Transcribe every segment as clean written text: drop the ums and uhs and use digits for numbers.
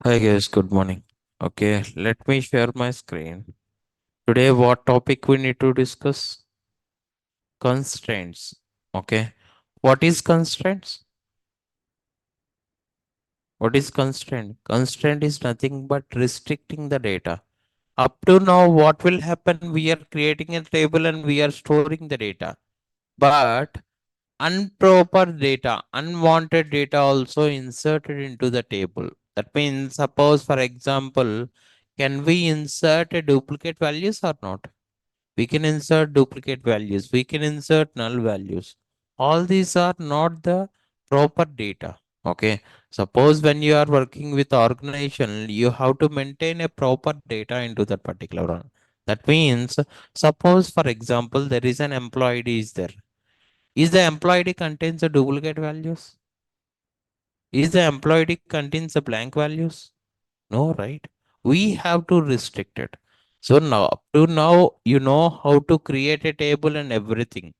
Hi guys, good morning. Okay, let me share my screen. Today, what topic we need to discuss? Constraints. Okay, what is constraints? What is constraint? Constraint is nothing but restricting the data. Up to now, what will happen? We are creating a table and we are storing the data. But improper data, unwanted data also inserted into the table. That means, suppose for example, can we insert a duplicate values or not? We can insert duplicate values. We can insert null values. All these are not the proper data. Okay. Suppose when you are working with organization, you have to maintain a proper data into that particular one. That means, suppose for example, there is an employee ID is there. Is the employee ID contains the duplicate values? Is the employee ID contains the blank values? No, right? We have to restrict it. So now, up to now, you know how to create a table and everything.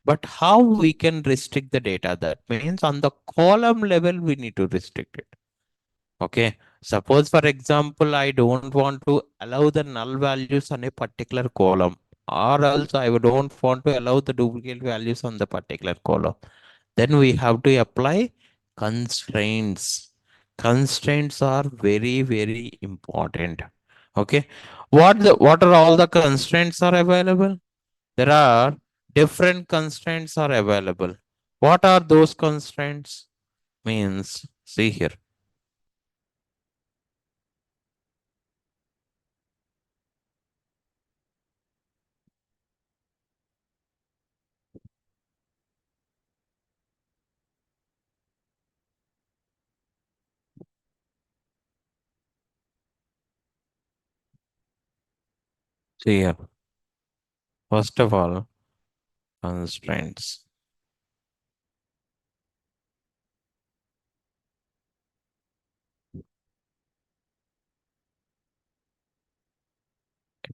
But how we can restrict the data? That means on the column level, we need to restrict it. Okay. Suppose, for example, I don't want to allow the null values on a particular column, or else I don't want to allow the duplicate values on the particular column. Then we have to apply constraints. Constraints are very, very important. Okay. What are all the constraints are available? There are different constraints are available. What are those constraints? Means, see here. See here. First of all, constraints. It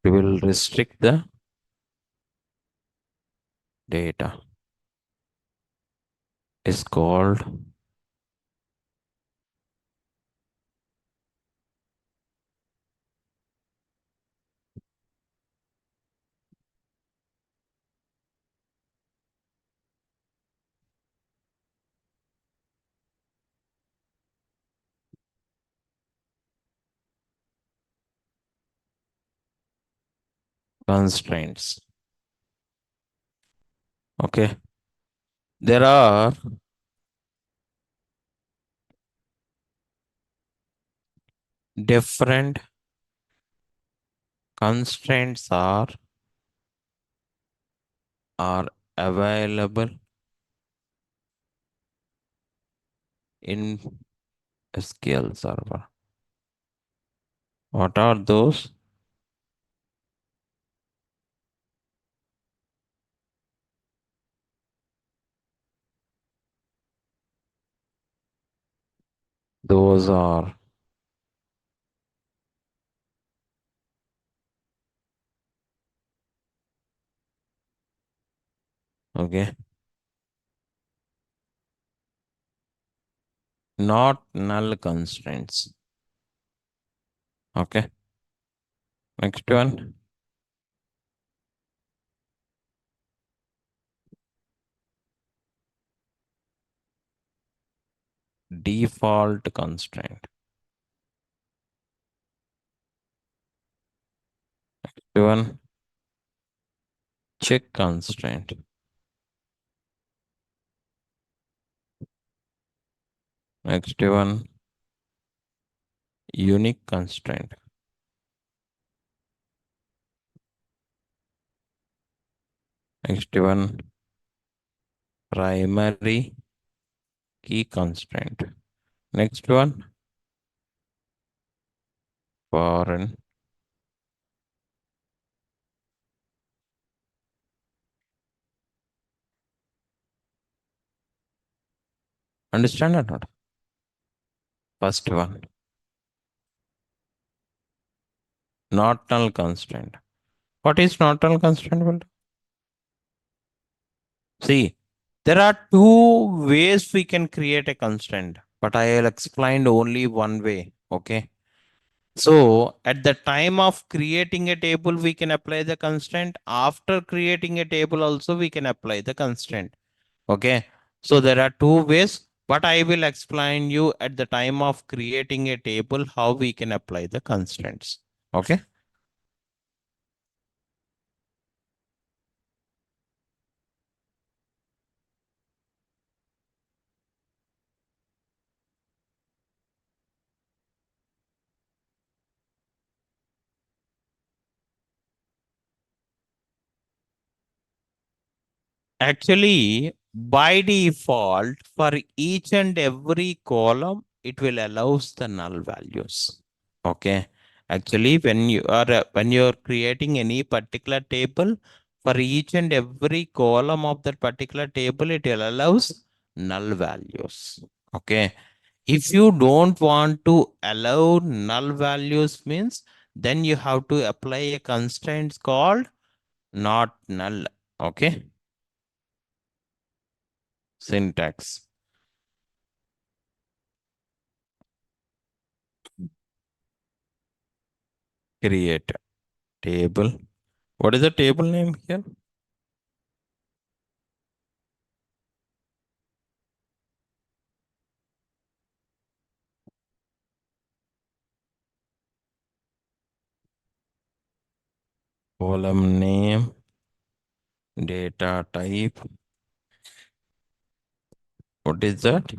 will restrict the data. Is called constraints. Okay. There are different constraints are available in SQL Server. What are those? Those are okay. Not null constraints. Okay. Next one. Default constraint. Next one. Check constraint. Next one. Unique constraint. Next one. Primary key constraint. Next one. Foreign. Understand or not? First one. Not null constraint. What is not null constraint? See, there are two ways we can create a constraint, but I will explain only one way. Okay. So at the time of creating a table, we can apply the constraint. After creating a table also, we can apply the constraint. Okay. So there are two ways, but I will explain you at the time of creating a table, how we can apply the constraints. Okay. Actually, by default, for each and every column, it will allows the null values. Okay. Actually, when you are creating any particular table, for each and every column of that particular table, it will allows null values. Okay. If you don't want to allow null values means, then you have to apply a constraint called not null. Okay. Syntax. Create table. What is the table name here? Column name, data type. What is that?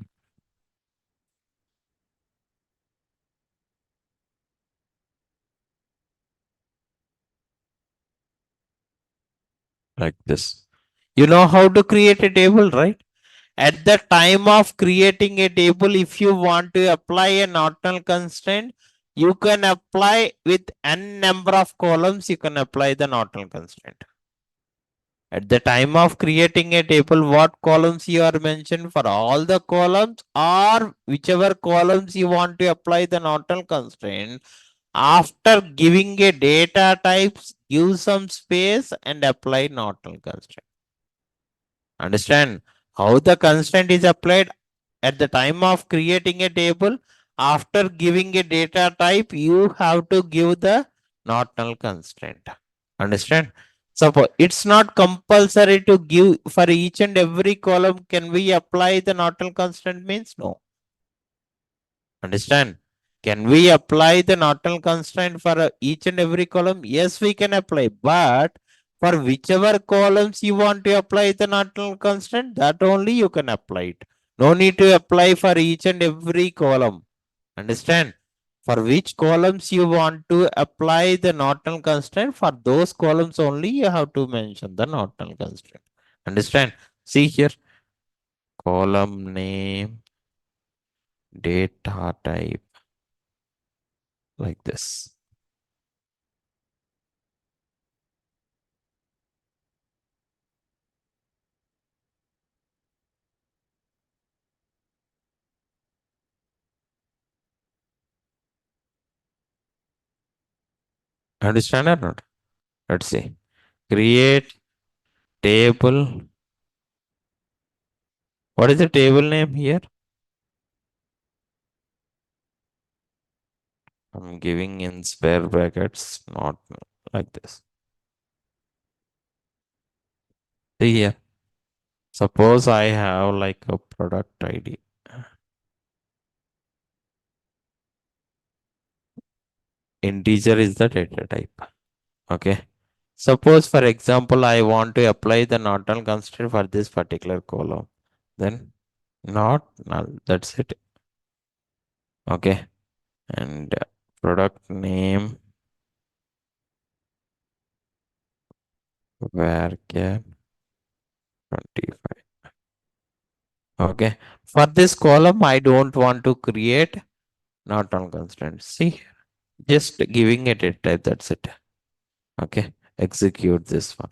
Like this. You know how to create a table, right? At the time of creating a table, if you want to apply a Norton constraint, you can apply with n number of columns, you can apply the Norton constraint. At the time of creating a table, what columns you are mentioned for all the columns or whichever columns you want to apply the Norton constraint. After giving a data types, give some space and apply Norton constraint. Understand how the constraint is applied at the time of creating a table. After giving a data type, you have to give the Norton constraint. Understand? Suppose it's not compulsory to give for each and every column. Can we apply the Norton constraint? Means no. Understand? Can we apply the Norton constraint for each and every column? Yes, we can apply. But for whichever columns you want to apply the Norton constraint, that only you can apply it. No need to apply for each and every column. Understand? For which columns you want to apply the Norton constraint, for those columns only you have to mention the Norton constraint. Understand? See here, column name, data type, like this. Understand or not? Let's see. Create table. What is the table name here? I'm giving in square brackets, not like this. See here. Suppose I have like a product ID. Integer is the data type. Okay. Suppose, for example, I want to apply the Norton constraint for this particular column. Then not null. That's it. Okay. And product name varchar 25. Okay. For this column, I don't want to create Norton constraint. See, just giving it a type. That's it. Okay. Execute this one.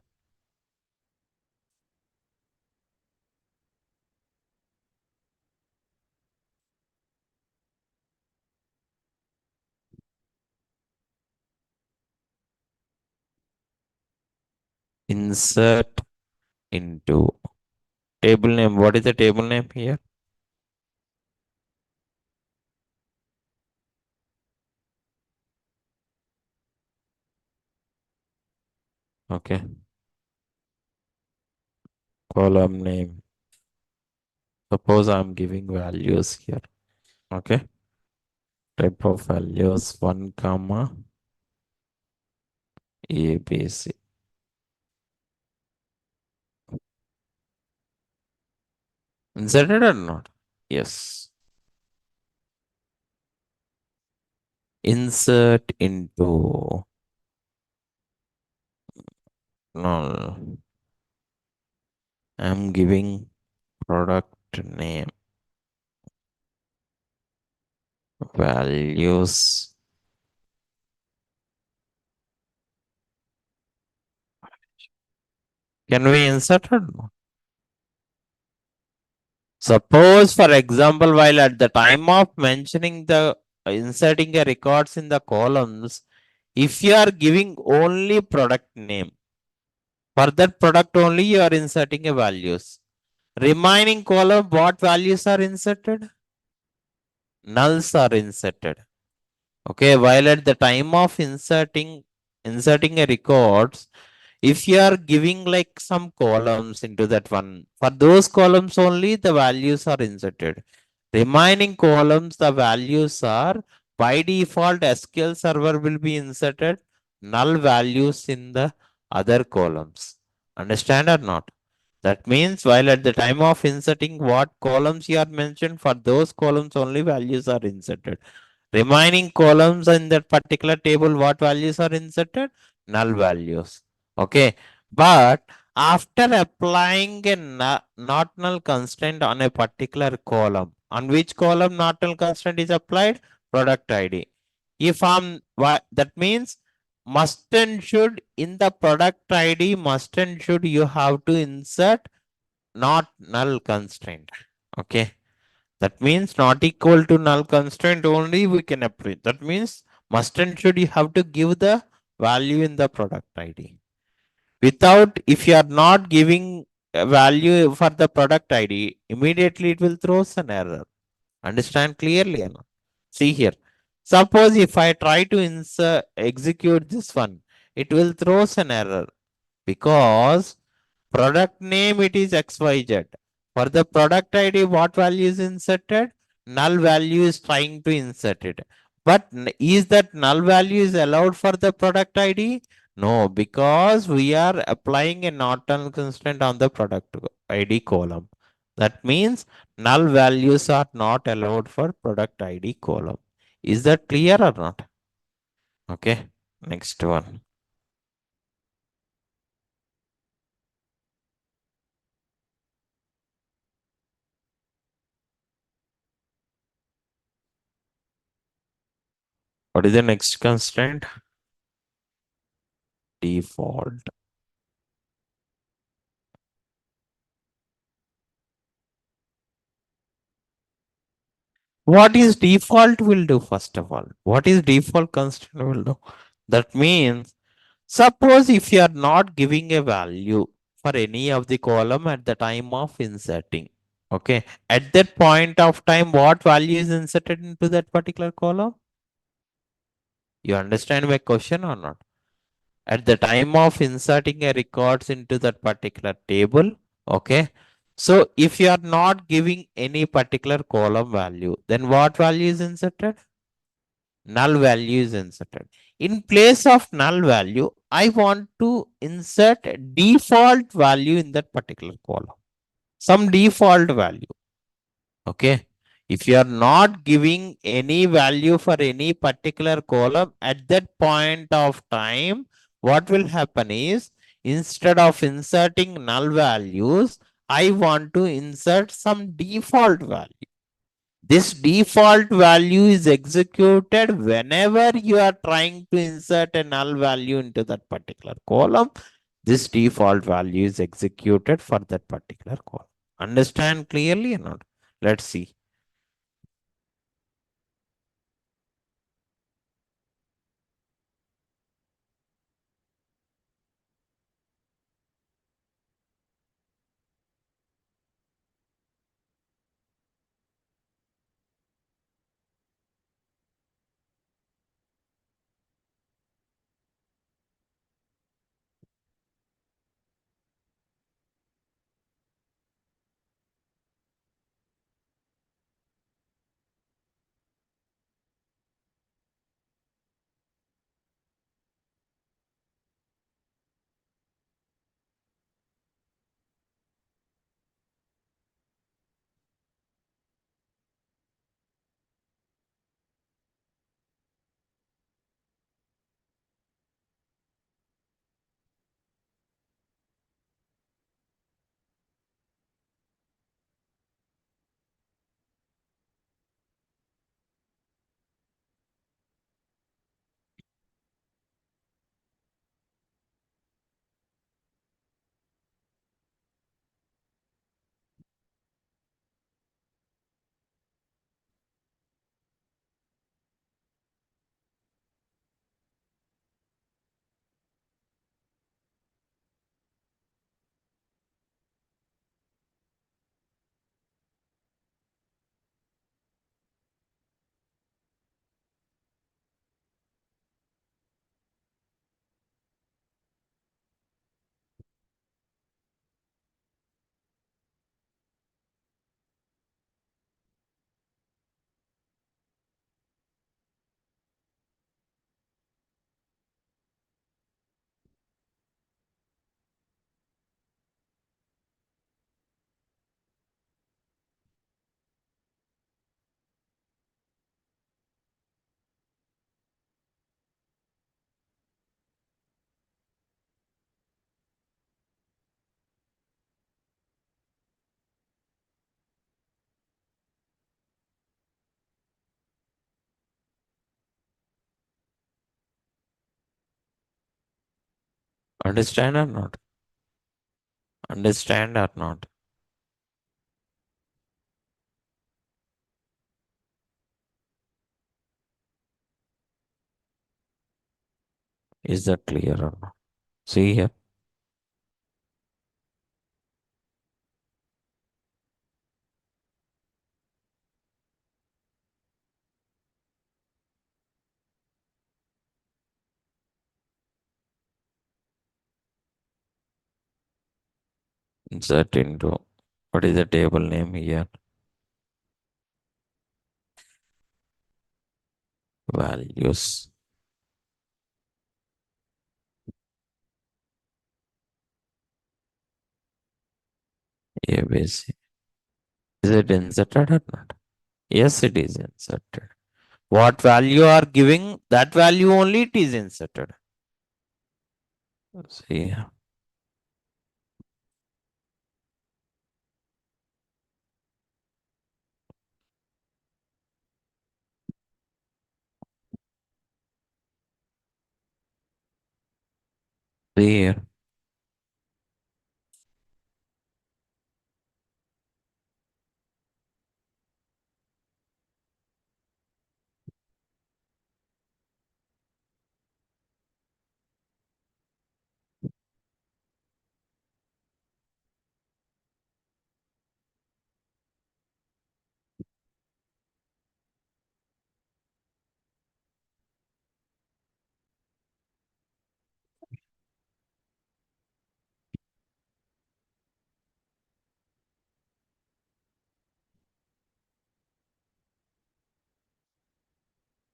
Insert into table name. What is the table name here? Okay. Column name. Suppose I'm giving values here. Okay. Type of values 1 comma ABC. Inserted or not? Yes. Insert into. No. I'm giving product name values. Can we insert or not? Suppose, for example, while at the time of mentioning the inserting a records in the columns, if you are giving only product name, for that product only you are inserting a values. Remaining column, what values are inserted? Nulls are inserted. Okay, while at the time of inserting a records, if you are giving like some columns into that one, for those columns only the values are inserted. Remaining columns, the values are by default SQL server will be inserted null values in the other columns. Understand or not? That means while at the time of inserting what columns you are mentioned, for those columns only values are inserted. Remaining columns in that particular table, what values are inserted? Null values. Okay. But after applying a not null constraint on a particular column, on which column not null constraint is applied? Product ID. If that means must and should in the product ID, must and should you have to insert not null constraint. Okay. That means not equal to null constraint only we can apply. That means must and should you have to give the value in the product ID. Without, if you are not giving a value for the product ID, immediately it will throw an error. Understand clearly or not? See here. Suppose if I try to execute this one, it will throw an error because product name it is XYZ. For the product ID, what value is inserted? Null value is trying to insert it. But is that null value is allowed for the product ID? No, because we are applying a not null constraint on the product ID column. That means null values are not allowed for product ID column. Is that clear or not? Okay. Next one. What is the next constraint? Default. What is default will do first of all? What is default constraint will do? That means, suppose if you are not giving a value for any of the column at the time of inserting, okay, at that point of time, what value is inserted into that particular column? You understand my question or not? At the time of inserting a records into that particular table, okay. So if you are not giving any particular column value, then what value is inserted? Null value is inserted. In place of null value, I want to insert default value in that particular column. Some default value. Okay. If you are not giving any value for any particular column at that point of time, what will happen is instead of inserting null values, I want to insert some default value. This default value is executed whenever you are trying to insert a null value into that particular column. This default value is executed for that particular column. Understand clearly or not? Let's see. Understand or not? Understand or not? Is that clear or not? See here. Insert into, what is the table name here? Values. ABC. Is it inserted or not? Yes, it is inserted. What value are giving, that value only it is inserted. See here. See here.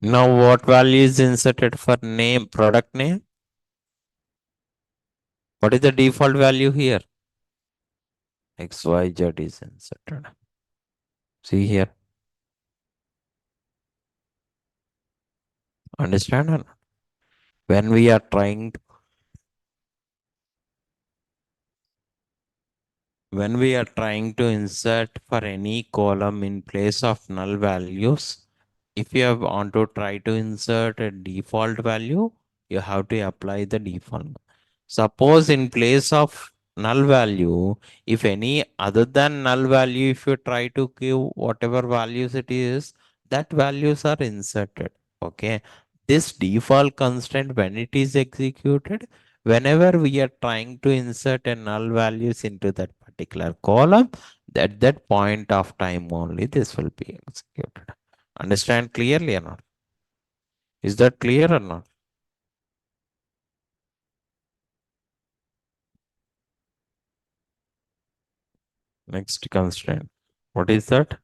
Now what value is inserted for name, product name? What is the default value here? XYZ is inserted. See here. Understand or not? When we are trying to, when we are trying to insert for any column in place of null values, if you want to try to insert a default value, you have to apply the default. Suppose in place of null value, if any other than null value, if you try to give whatever values it is, that values are inserted. Okay. This default constraint, when it is executed, whenever we are trying to insert a null values into that particular column, at that point of time only this will be executed. Understand clearly or not? Is that clear or not? Next constraint. What is that?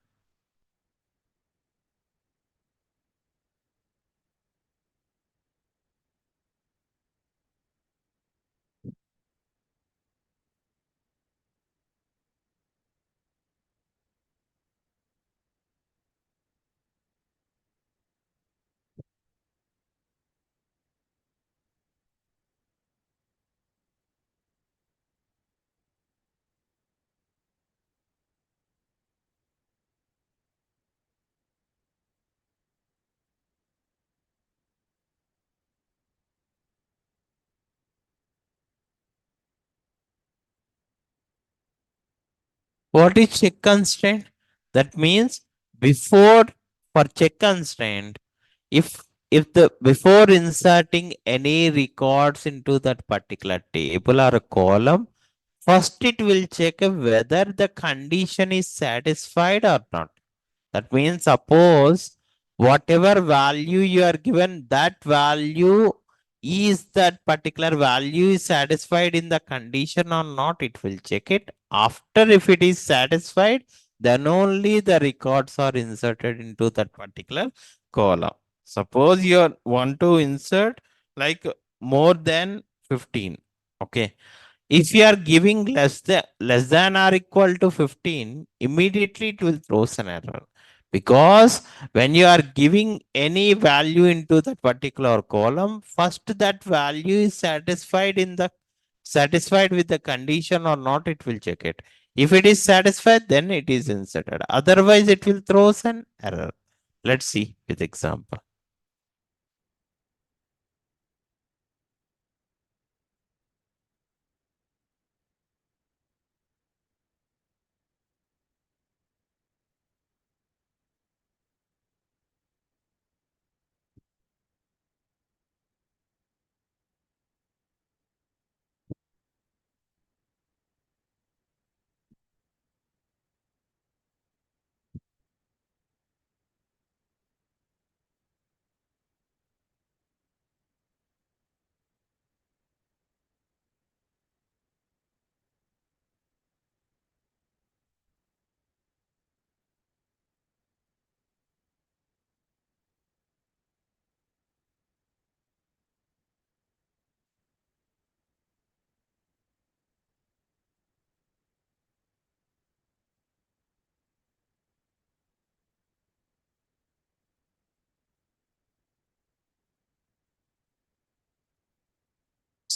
What is check constraint? That means before, for check constraint, if the before inserting any records into that particular table or a column, first it will check whether the condition is satisfied or not. That means suppose whatever value you are given, that value is that particular value is satisfied in the condition or not, it will check it. After if it is satisfied, then only the records are inserted into that particular column. Suppose you want to insert like more than 15. Okay. If you are giving less than or equal to 15, immediately it will throw an error. Because when you are giving any value into that particular column, first that value is satisfied with the condition or not, it will check it. If it is satisfied, then it is inserted. Otherwise, it will throw an error. Let's see with example.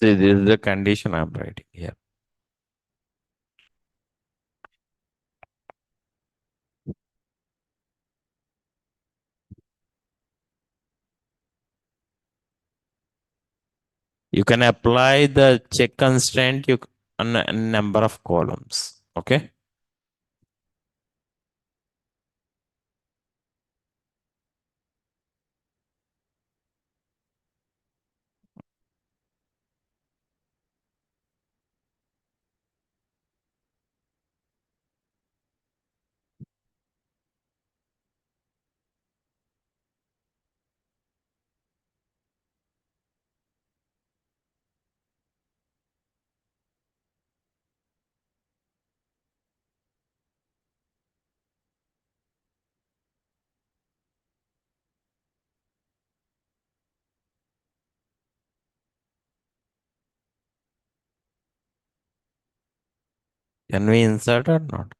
See, this is the condition I'm writing here. You can apply the check constraint on a number of columns. Okay. Can we insert or not?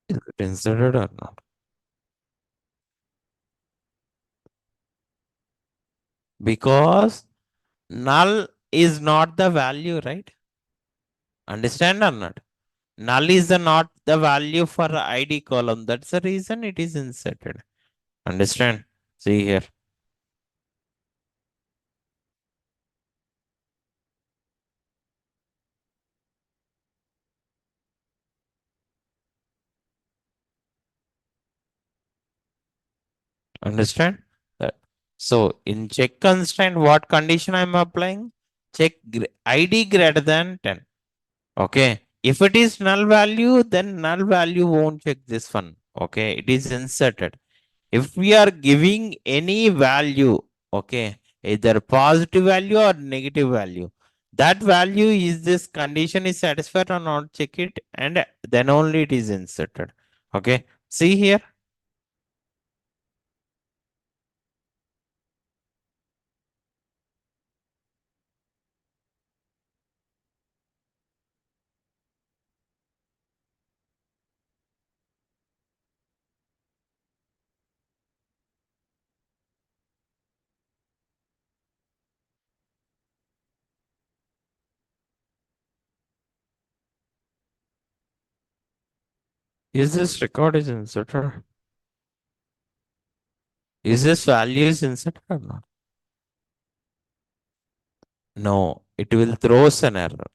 Is it inserted or not? Because null is not the value, right? Understand or not? Null is not the value for ID column. That's the reason it is inserted. Understand? See here. Understand that? So in check constraint, what condition I'm applying? Check ID greater than 10. Okay. If it is null value, then null value won't check this one. Okay. It is inserted. If we are giving any value, okay, either positive value or negative value, that value is this condition is satisfied or not, check it, and then only it is inserted. Okay. See here. Is this record is inserted? Is this value is inserted or not? No, it will throw an error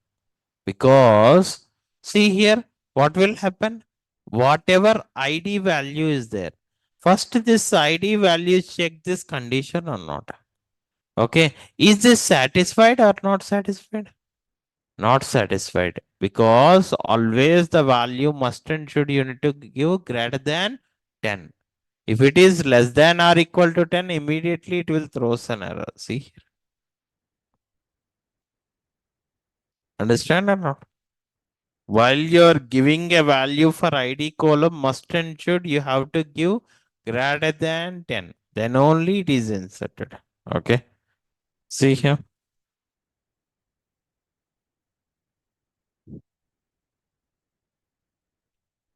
because see here what will happen? Whatever ID value is there, first this ID value check this condition or not. Okay, is this satisfied or not satisfied? Not satisfied because always the value must and should you need to give greater than 10. If it is less than or equal to 10, immediately it will throw an error. See, understand or not? While you're giving a value for ID column, must and should, you have to give greater than 10. Then only it is inserted. Okay. See here.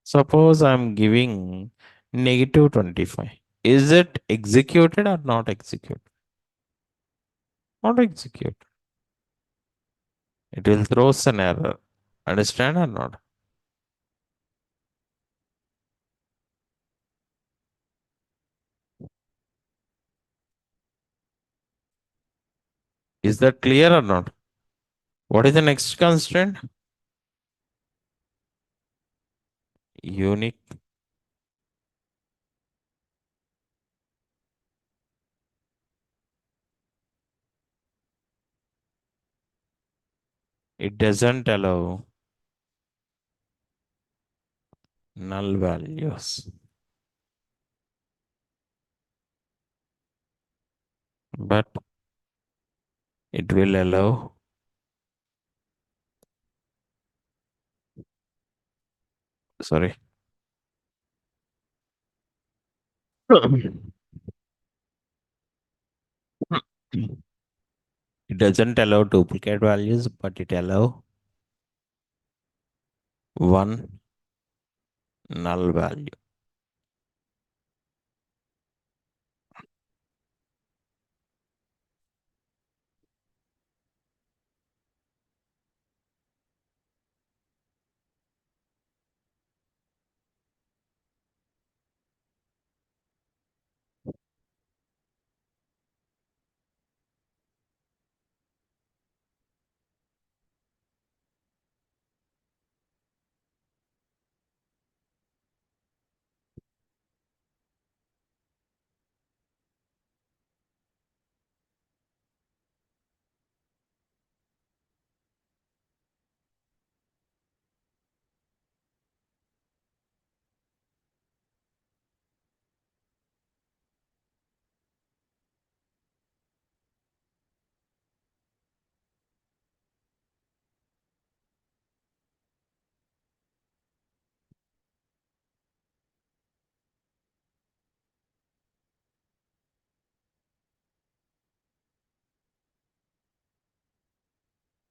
Suppose I'm giving negative 25. Is it executed or not executed? Not executed. It will throw an error. Understand or not? Is that clear or not? What is the next constraint? Unique. It doesn't allow null values, but it will allow, sorry. It doesn't allow duplicate values, but it allow one null value.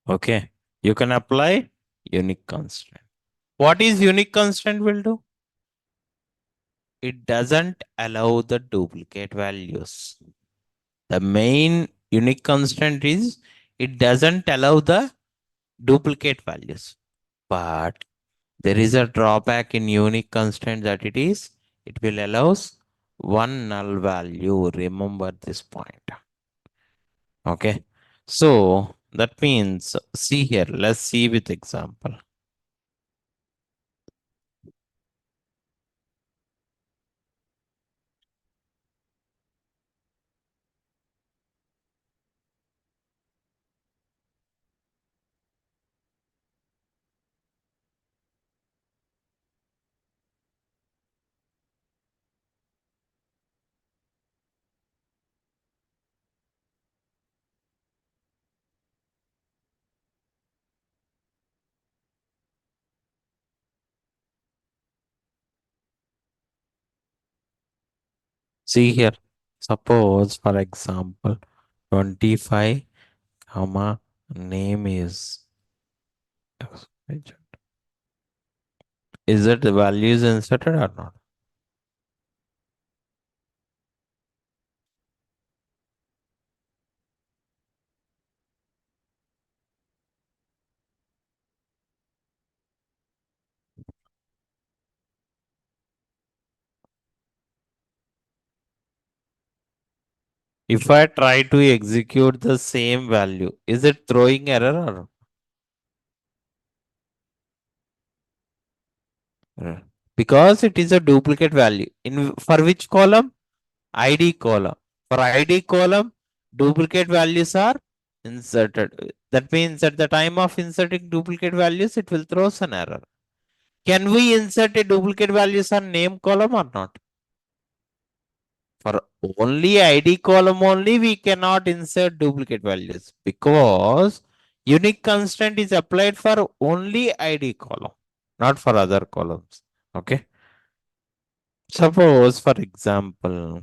Okay. You can apply unique constraint. What is unique constraint will do? It doesn't allow the duplicate values. The main unique constraint is it doesn't allow the duplicate values. But there is a drawback in unique constraint that it will allows one null value. Remember this point. Okay. So that means, see here, let's see with example. See here, suppose for example, 25, comma, name is, is it the values inserted or not? If I try to execute the same value, is it throwing error or? Because it is a duplicate value. In for which column? ID column. For ID column, duplicate values are inserted. That means at the time of inserting duplicate values, it will throw an error. Can we insert a duplicate values on name column or not? For only ID column only, we cannot insert duplicate values because unique constraint is applied for only ID column, not for other columns. Okay. Suppose, for example,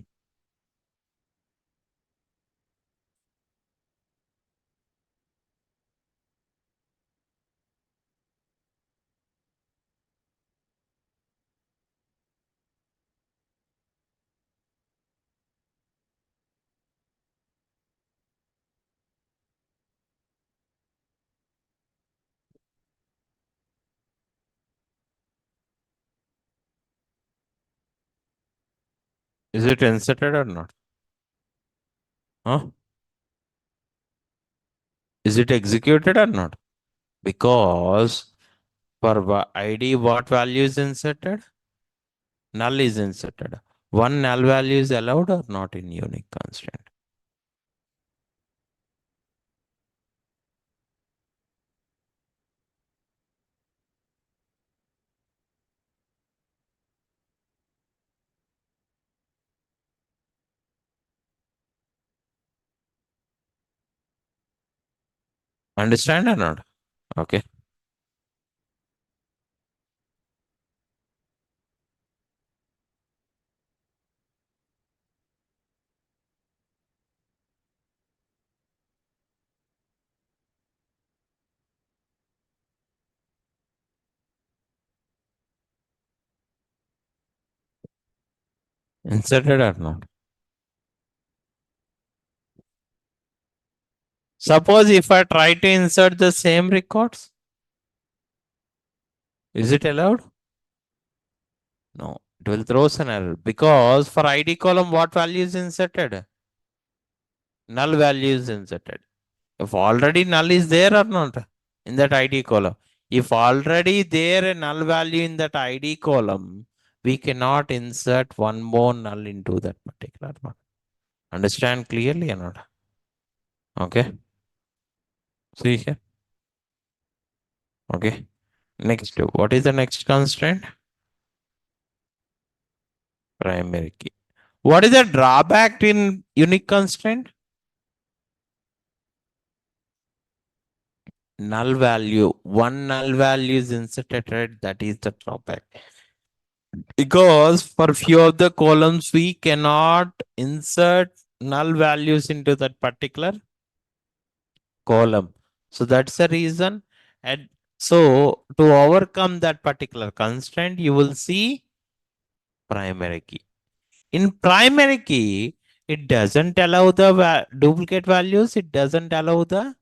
is it inserted or not? Huh? Is it executed or not? Because for ID, what value is inserted? Null is inserted. One null value is allowed or not in unique constraint? Understand or not? Okay. Inserted or not? Suppose if I try to insert the same records, is it allowed? No, it will throw an error because for ID column, what value is inserted? Null value is inserted. If already null is there or not in that ID column, if already there a null value in that ID column, we cannot insert one more null into that particular one. Understand clearly or not? Okay. See here. Okay. Next, what is the next constraint? Primary key. What is the drawback in unique constraint? Null value. One null value is inserted, right? That is the drawback. Because for few of the columns, we cannot insert null values into that particular column. So that's the reason. And so to overcome that particular constraint, you will see primary key. In primary key, it doesn't allow the duplicate values. It doesn't allow the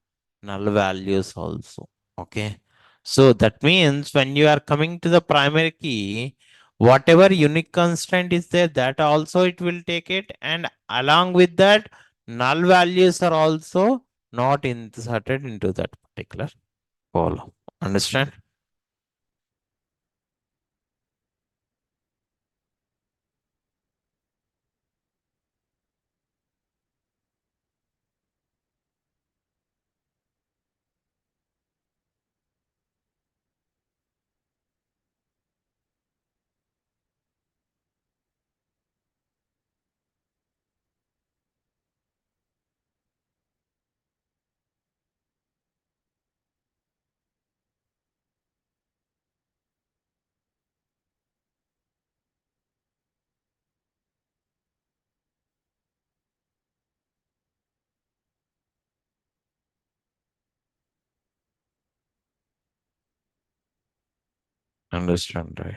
null values also. Okay. So that means when you are coming to the primary key, whatever unique constraint is there, that also it will take it. And along with that, null values are also not inserted into that particular column. Understand? Understand, right?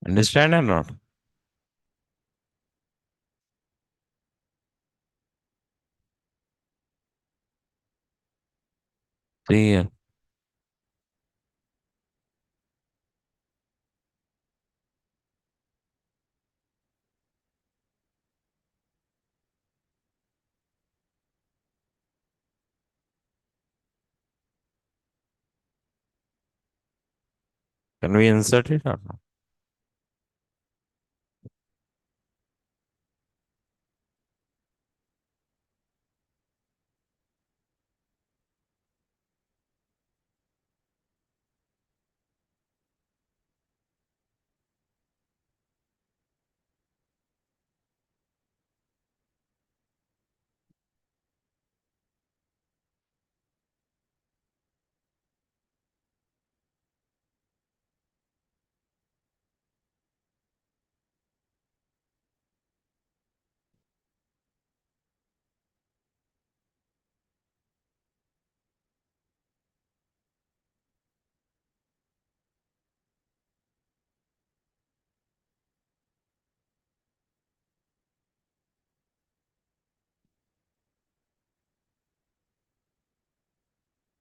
Understand or not? See here. Can we insert it or not?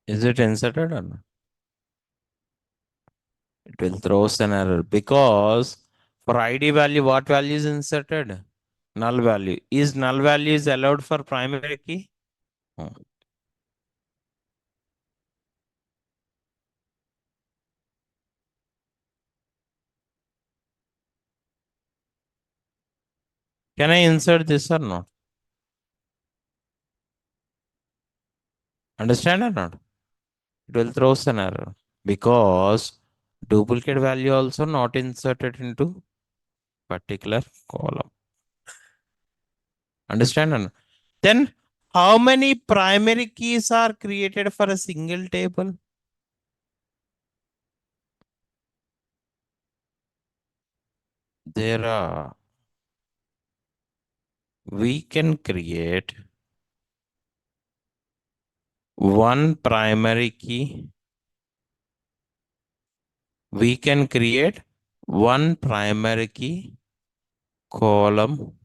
Is it inserted or not? It will throw us an error because for ID value, what value is inserted? Null value. Is null value is allowed for primary key? Hmm. Can I insert this or not? Understand or not? It will throw us an error because duplicate value also not inserted into particular column. Understand or not? Then how many primary keys are created for a single table? There are, we can create one primary key. We can create one primary key column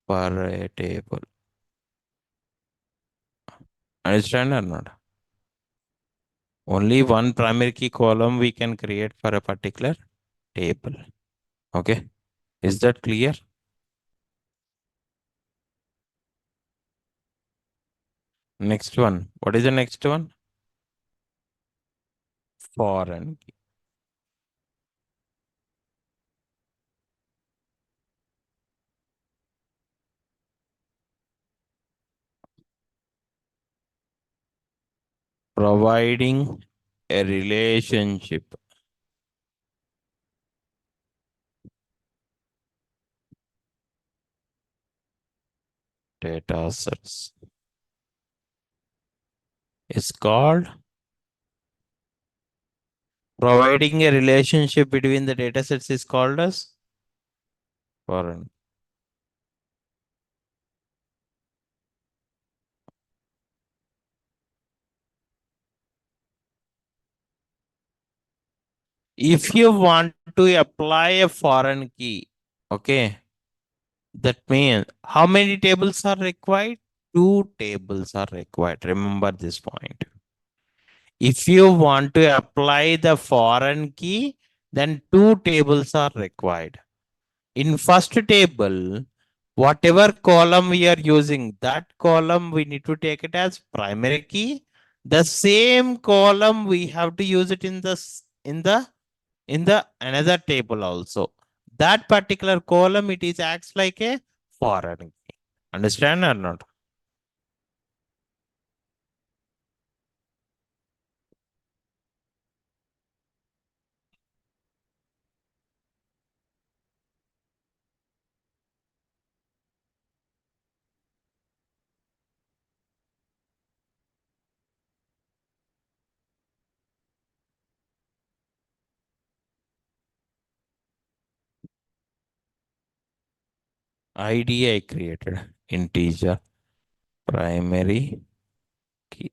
per a table. Understand or not? Only one primary key column we can create for a particular table. Okay. Is that clear? Next one. What is the next one? Foreign key. Providing a relationship. Data sets is called providing a relationship between the data sets is called as foreign. If you want to apply a foreign key, okay, that means how many tables are required? Two tables are required. Remember this point. If you want to apply the foreign key, then two tables are required. In first table, whatever column we are using, that column we need to take it as primary key. The same column we have to use it in the another table also. That particular column it is acts like a foreign key. Understand or not? ID I created integer primary key.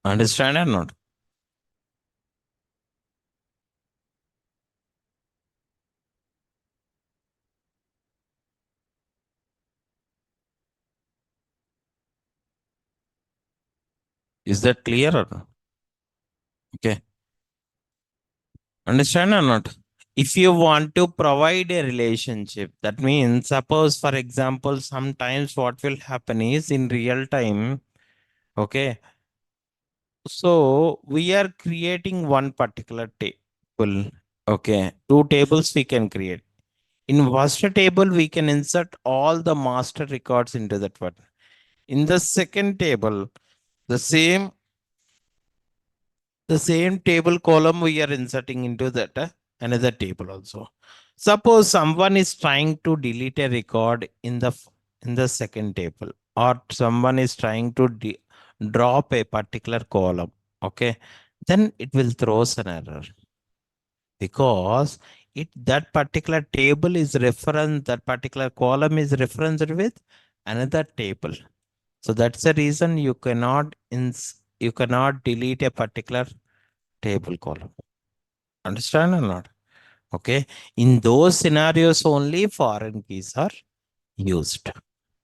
Understand or not? Is that clear or not? Okay. Understand or not? If you want to provide a relationship, that means, suppose, for example, sometimes what will happen is in real time, okay, so we are creating one particular table, okay, two tables we can create. In first table, we can insert all the master records into that one. In the second table, the same table column we are inserting into that another table also. Suppose someone is trying to delete a record in the second table, or someone is trying to drop a particular column, okay, then it will throw us an error, because it that particular table is reference, that particular column is referenced with another table. So that's the reason you cannot delete a particular table column. Understand or not? Okay. In those scenarios, only foreign keys are used.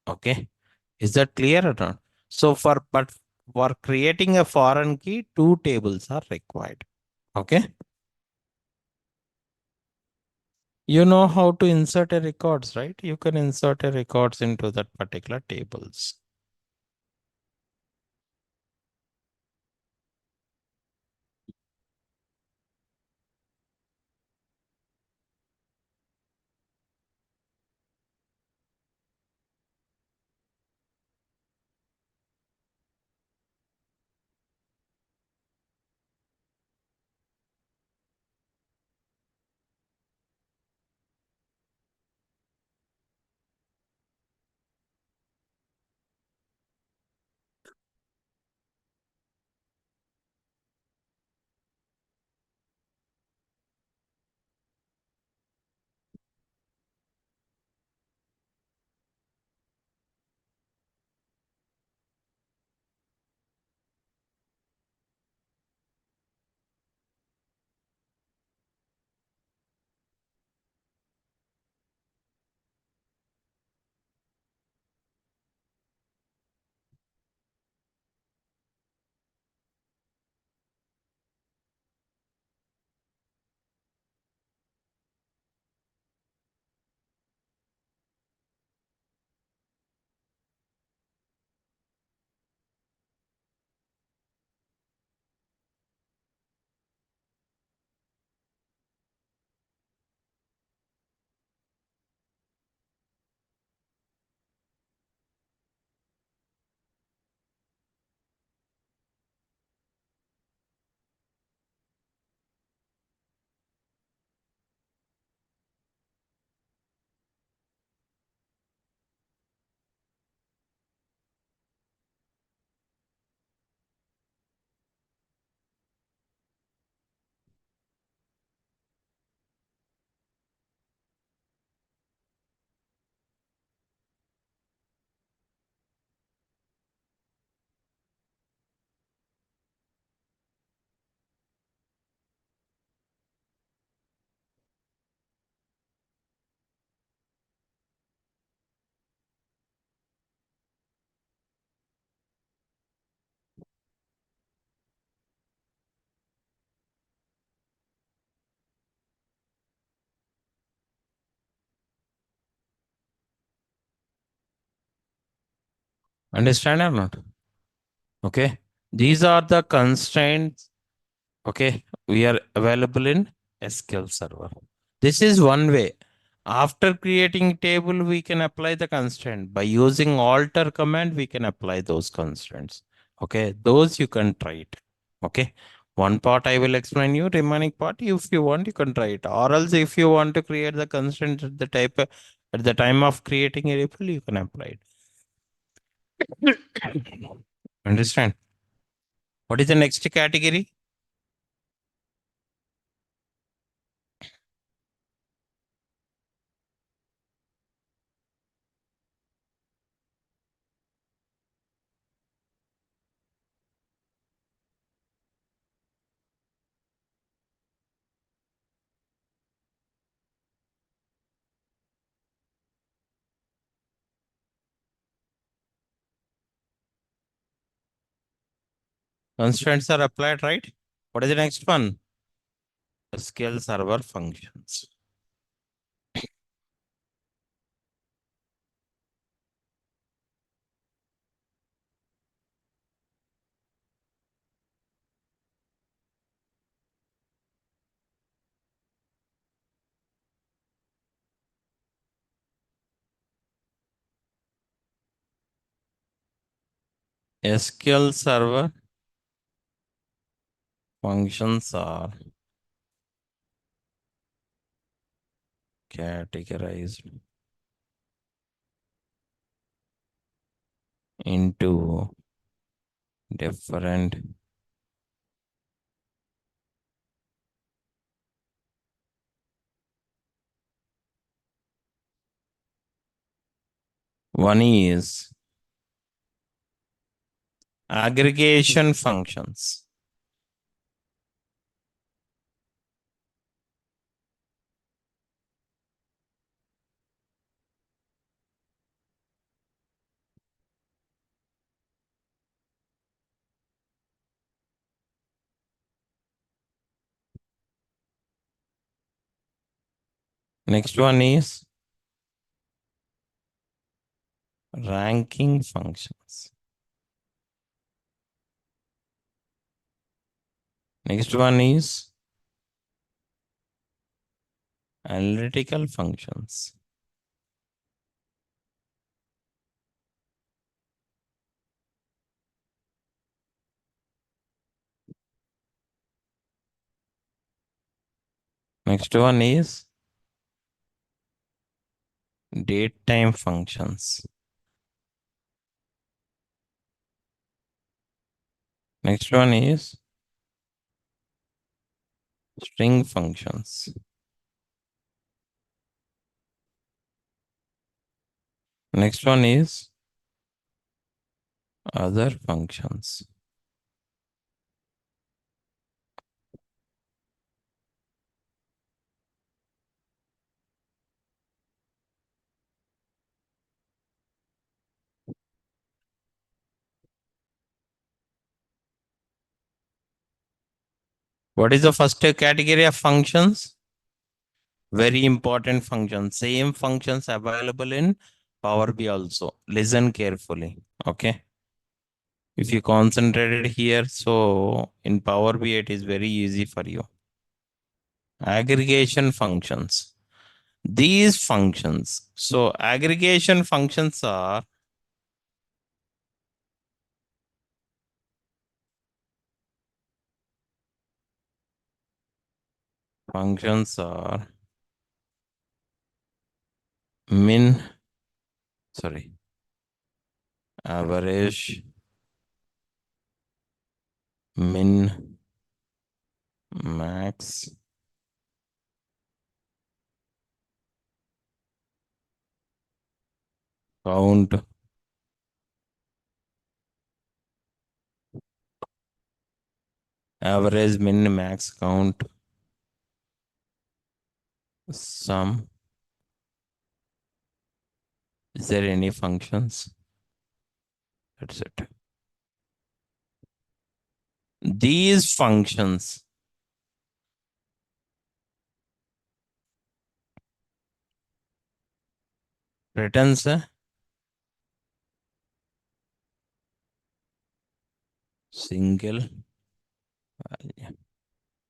Okay. Is that clear or not? So for creating a foreign key, two tables are required. Okay. You know how to insert a records, right? You can insert a records into that particular tables. Understand or not? Okay. These are the constraints. Okay. We are available in SQL Server. This is one way. After creating table, we can apply the constraint. By using alter command, we can apply those constraints. Okay. Those you can try it. Okay. One part I will explain you. Remaining part, if you want, you can try it. Or else, if you want to create the constraint at the time of creating a table, you can apply it. Understand? What is the next category? Constraints are applied, right? What is the next one? SQL Server functions. SQL Server functions are categorized into different one is aggregation functions. Next one is ranking functions. Next one is analytical functions. Next one is datetime functions. Next one is string functions. Next one is other functions. What is the first category of functions? Very important function. Same functions available in Power BI also. Listen carefully. Okay. If you concentrated here, so in Power BI, it is very easy for you. Aggregation functions. These functions. So aggregation functions are functions are min, sorry, average, min, max, count, average, min, max, count, sum. Is there any functions? That's it. These functions returns a single value.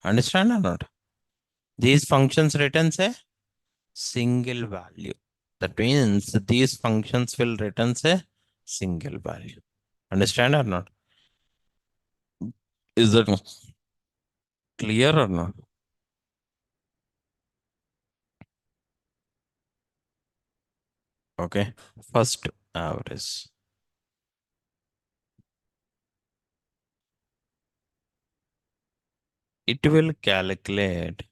Understand or not? These functions returns a single value. That means these functions will returns a single value. Understand or not? Is that clear or not? Okay. First average. It will calculate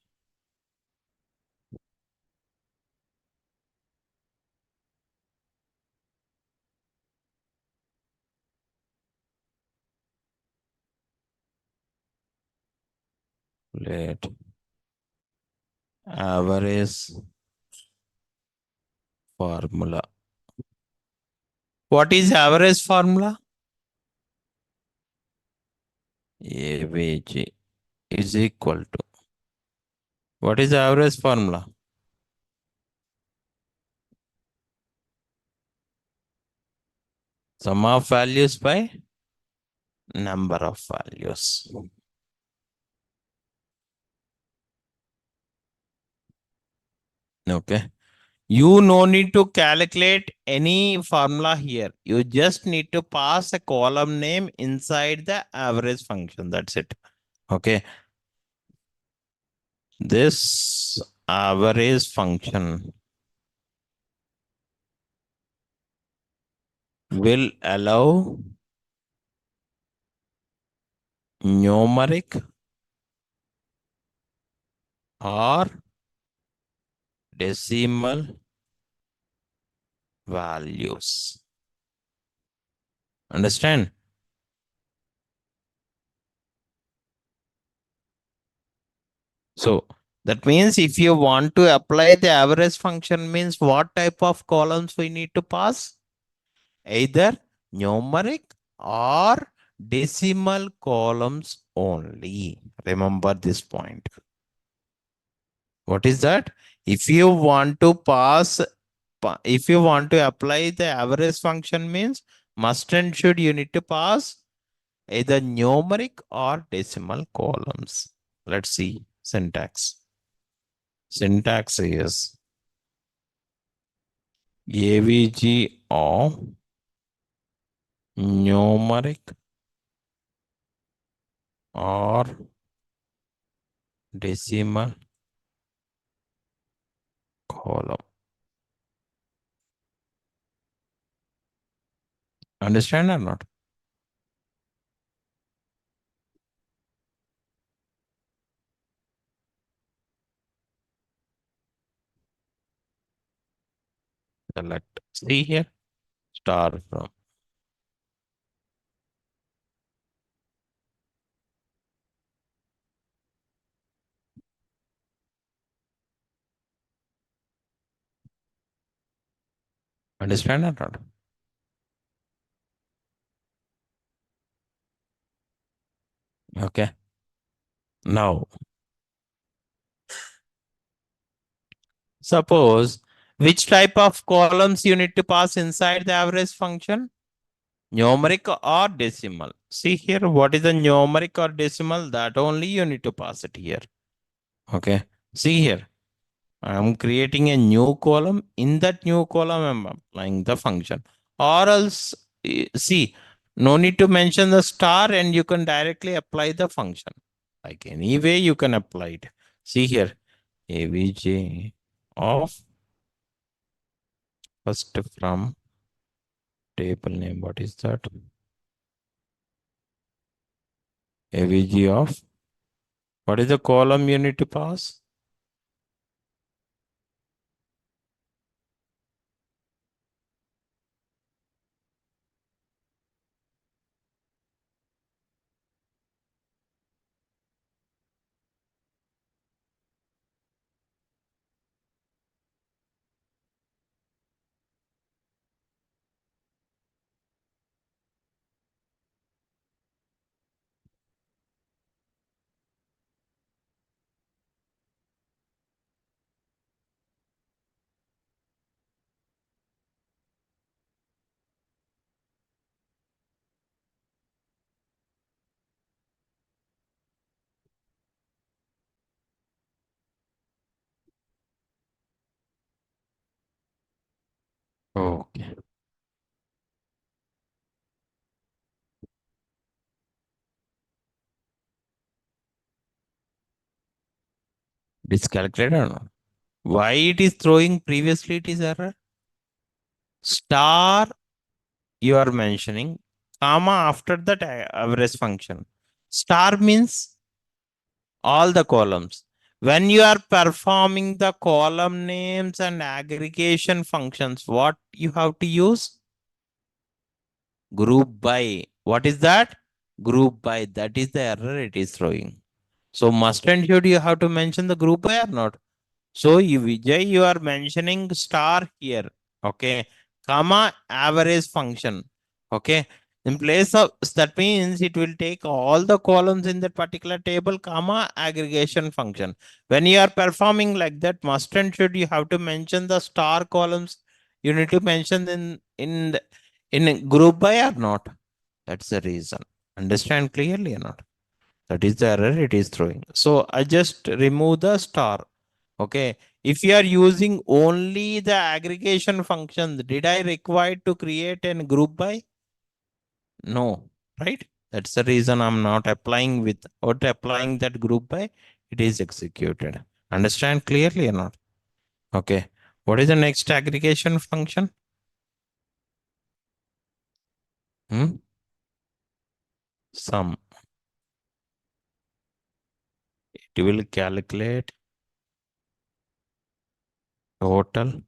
average formula. What is average formula? AVG is equal to, what is the average formula? Sum of values by number of values. Okay. You no need to calculate any formula here. You just need to pass a column name inside the average function. That's it. Okay. This average function will allow numeric or decimal values. Understand? So that means if you want to apply the average function, means what type of columns we need to pass? Either numeric or decimal columns only. Remember this point. What is that? If you want to pass, if you want to apply the average function, means must and should you need to pass either numeric or decimal columns. Let's see syntax. Syntax is AVG of numeric or decimal column. Understand or not? Select. See here, star from. Understand or not? Okay. Now, suppose which type of columns you need to pass inside the average function? Numeric or decimal. See here, what is the numeric or decimal? That only you need to pass it here. Okay. See here, I am creating a new column. In that new column, I am applying the function. Or else, see, no need to mention the star and you can directly apply the function. Like any way you can apply it. See here, AVJ of first from table name. What is that? AVG of, what is the column you need to pass? Okay. It's calculated or not? Why it is throwing previously it is error? Star you are mentioning, comma after that average function. Star means all the columns. When you are performing the column names and aggregation functions, what you have to use? Group by. What is that? Group by. That is the error it is throwing. So must and should you have to mention the group by or not? So you, Vijay, you are mentioning star here. Okay. Comma average function. Okay. In place of, that means it will take all the columns in that particular table, comma, aggregation function. When you are performing like that, must and should, you have to mention the star columns. You need to mention in group by or not. That's the reason. Understand clearly or not? That is the error it is throwing. So I just remove the star. Okay. If you are using only the aggregation function, did I require to create a group by? No, right? That's the reason I'm not applying with or applying that group by, it is executed. Understand clearly or not? Okay. What is the next aggregation function? Hmm? Sum. It will calculate total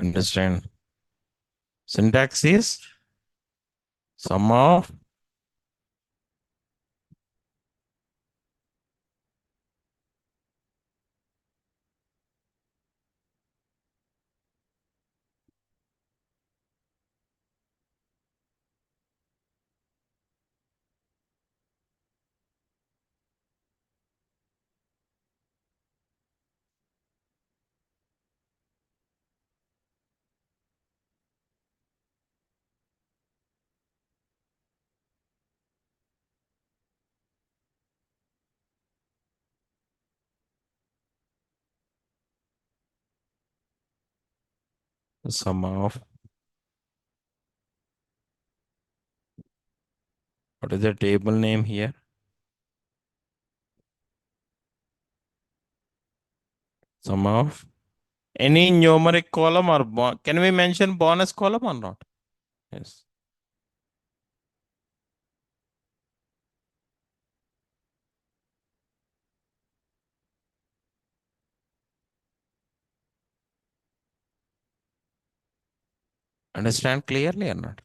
understand. Syntax is sum of sum of what is the table name here? Sum of any numeric column or can we mention bonus column or not? Yes. Understand clearly or not?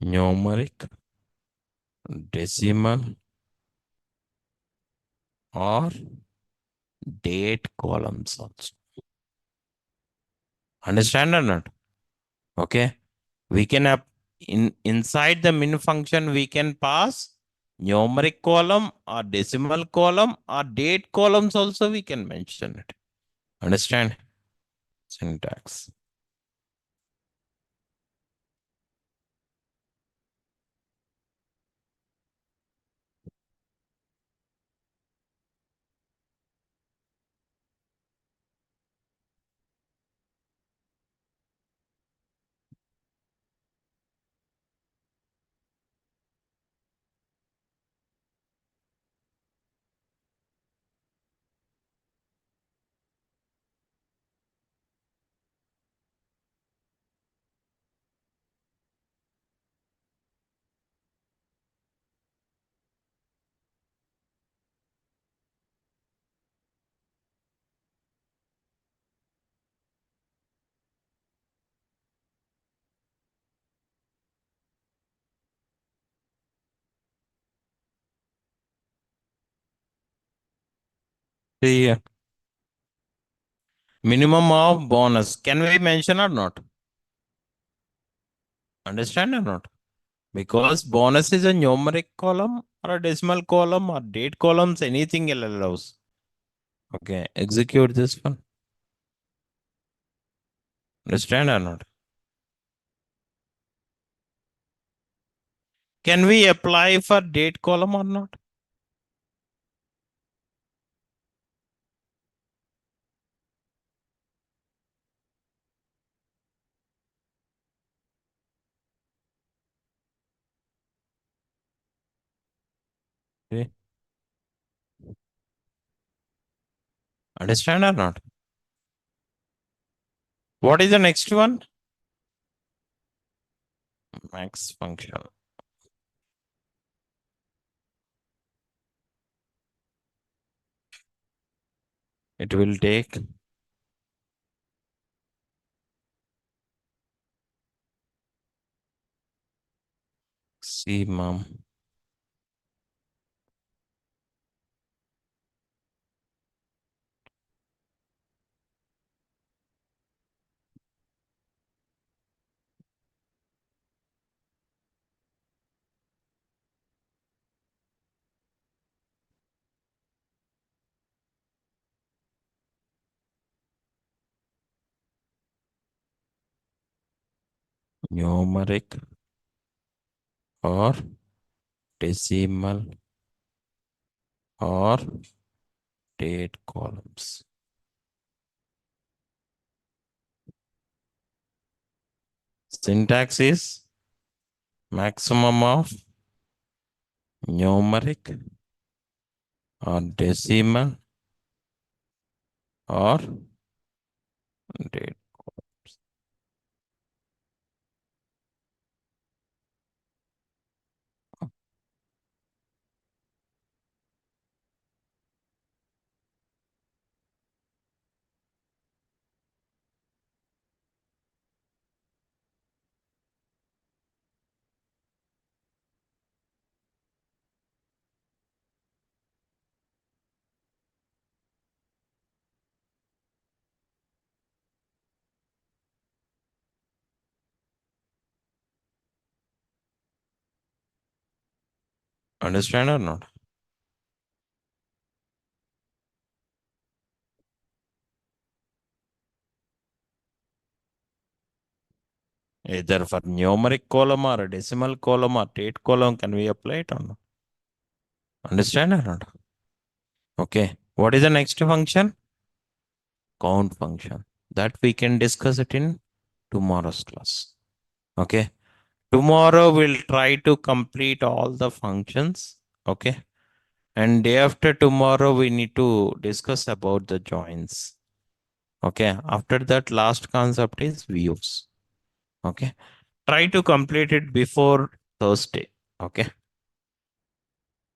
Numeric, decimal, or date columns also. Understand or not? Okay. We can have inside the min function, we can pass numeric column or decimal column or date columns also we can mention it. Understand? Syntax. See, minimum of bonus. Can we mention or not? Understand or not? Because bonus is a numeric column or a decimal column or date columns, anything it allows. Okay, execute this one. Understand or not? Can we apply for date column or not? Okay. Understand or not? What is the next one? Max function. It will take C mom. Numeric or decimal or date columns. Syntax is maximum of numeric or decimal or date. Understand or not? Either for numeric column or a decimal column or date column, can we apply it or not? Understand or not? Okay. What is the next function? Count function. That we can discuss it in tomorrow's class. Okay. Tomorrow we'll try to complete all the functions. Okay. And day after tomorrow, we need to discuss about the joins. Okay. After that, last concept is views. Okay. Try to complete it before Thursday. Okay.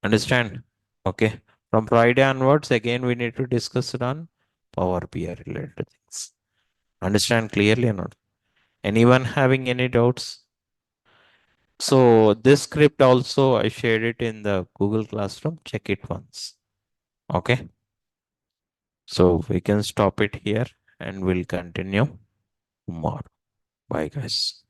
Understand? Okay. From Friday onwards, again, we need to discuss it on Power BI related things. Understand clearly or not? Anyone having any doubts? So this script also, I shared it in the Google Classroom. Check it once. Okay. So we can stop it here and we'll continue tomorrow. Bye, guys.